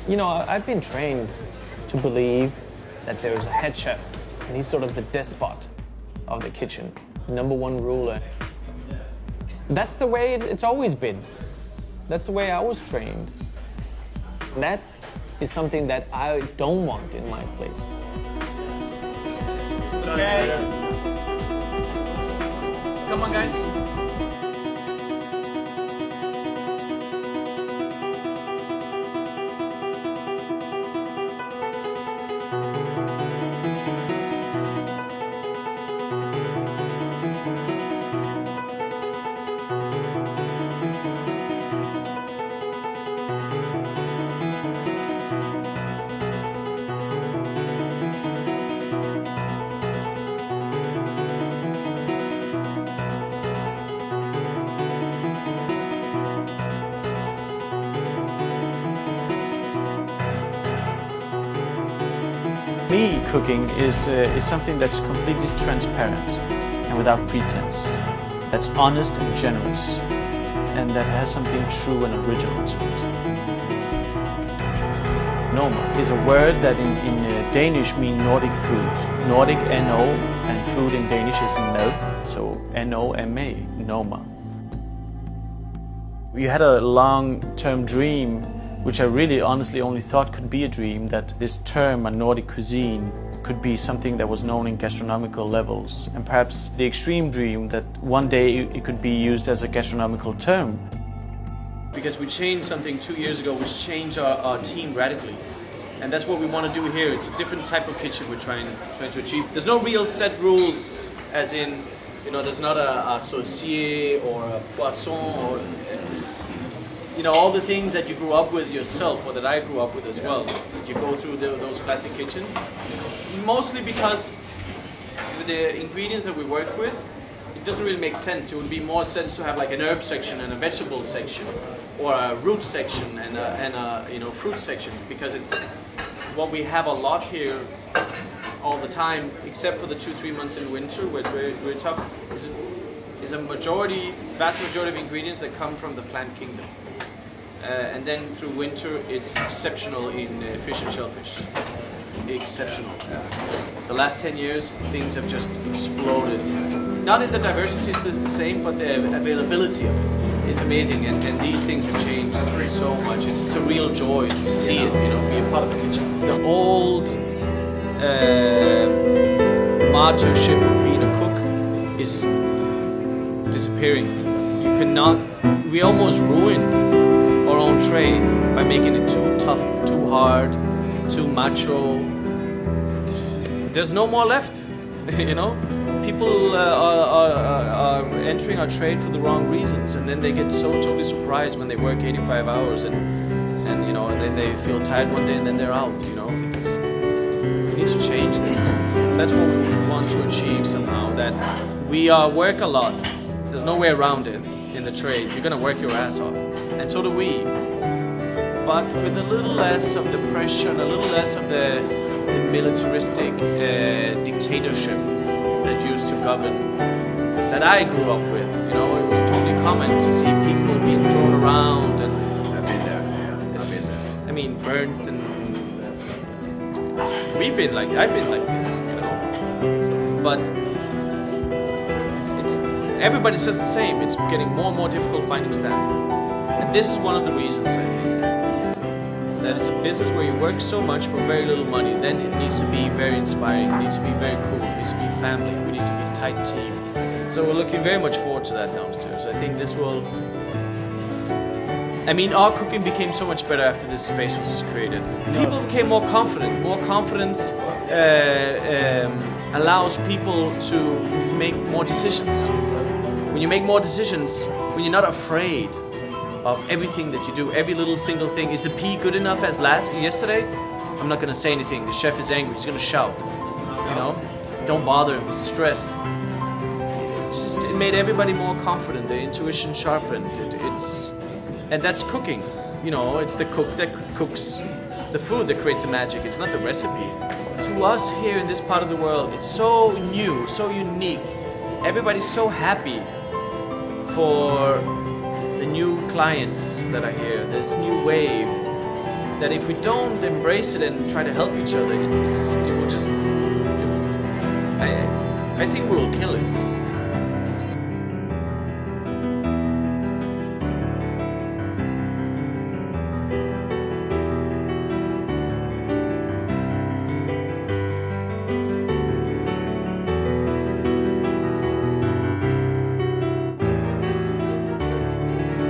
You know, I've been trained to believe that there's a head chef, and he's sort of the despot of the kitchen, number one ruler. That's the way it's always been. That's the way I was trained. That is something that I don't want in my place. Okay. Come on, guys. Me, cooking is something that's completely transparent and without pretense, that's honest and generous, and that has something true and original to it. Noma is a word that in Danish means Nordic food. Nordic N-O, and food in Danish is mad, so N-O-M-A, Noma. We had a long-term dream, which I really honestly only thought could be a dream, that this term, a Nordic cuisine, could be something that was known in gastronomical levels, and perhaps the extreme dream that one day it could be used as a gastronomical term. Because we changed something 2 years ago, which changed our team radically. And that's what we want to do here. It's a different type of kitchen we're trying to achieve. There's no real set rules, as in, you know, there's not a saucier or a poisson or, you know, all the things that you grew up with yourself, or that I grew up with as well. You go through those classic kitchens. Mostly because with the ingredients that we work with, it doesn't really make sense. It would be more sense to have like an herb section and a vegetable section, or a root section and a you know, fruit section, because it's what we have a lot here all the time, except for the 2-3 months in winter where it's very tough, is a vast majority of ingredients that come from the plant kingdom. And then through winter, it's exceptional in fish and shellfish. Exceptional. The last 10 years, things have just exploded. Not in the diversity is the same, but the availability of it. It's amazing, and these things have changed so much. It's a real joy to see it, you know, be a part of the kitchen. The old martyrship of being a cook is disappearing. You cannot. We almost ruined our own trade by making it too tough, too hard, too macho. There's no more left, you know. People are entering our trade for the wrong reasons, and then they get so totally surprised when they work 85 hours and you know, and then they feel tired one day and then they're out. You know, we need to change this. That's what we want to achieve somehow. That we work a lot. There's no way around it in the trade. You're gonna work your ass off, and so do we. But with a little less of the pressure and a little less of the militaristic dictatorship that used to govern, that I grew up with. You know, it was totally common to see people being thrown around, and I've been there. Yeah, I've been there. I mean, burnt, and I've been like this, you know. But everybody says the same. It's getting more and more difficult finding staff, and this is one of the reasons, I think, that it's a business where you work so much for very little money. Then it needs to be very inspiring, it needs to be very cool, it needs to be family, we need to be a tight team. So we're looking very much forward to that downstairs. I think this will... I mean, our cooking became so much better after this space was created. People became more confident. More confidence allows people to make more decisions. When you make more decisions, when you're not afraid of everything that you do, every little single thing. Is the pea good enough as yesterday? I'm not gonna say anything. The chef is angry, he's gonna shout. You know? Don't bother him, he's stressed. It made everybody more confident, their intuition sharpened. And that's cooking. You know, it's the cook that cooks the food that creates the magic. It's not the recipe. To us here in this part of the world, it's so new, so unique. Everybody's so happy for the new clients that are here, this new wave. that if we don't embrace it and try to help each other, it will just. I think we'll kill it.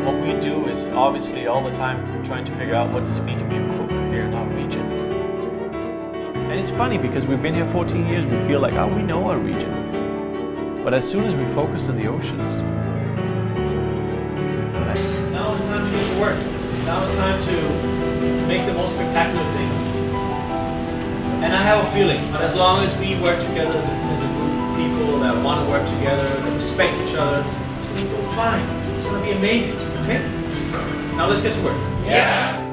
What we do is obviously all the time trying to figure out what does it mean to be a cook here in our region. And it's funny because we've been here 14 years, we feel like, oh, we know our region. But as soon as we focus on the oceans, Now it's time to get to work. Now it's time to make the most spectacular thing. And I have a feeling, as long as we work together as a group of people that want to work together, that respect each other, it's going to go fine. It's going to be amazing, okay? Now let's get to work. Yeah.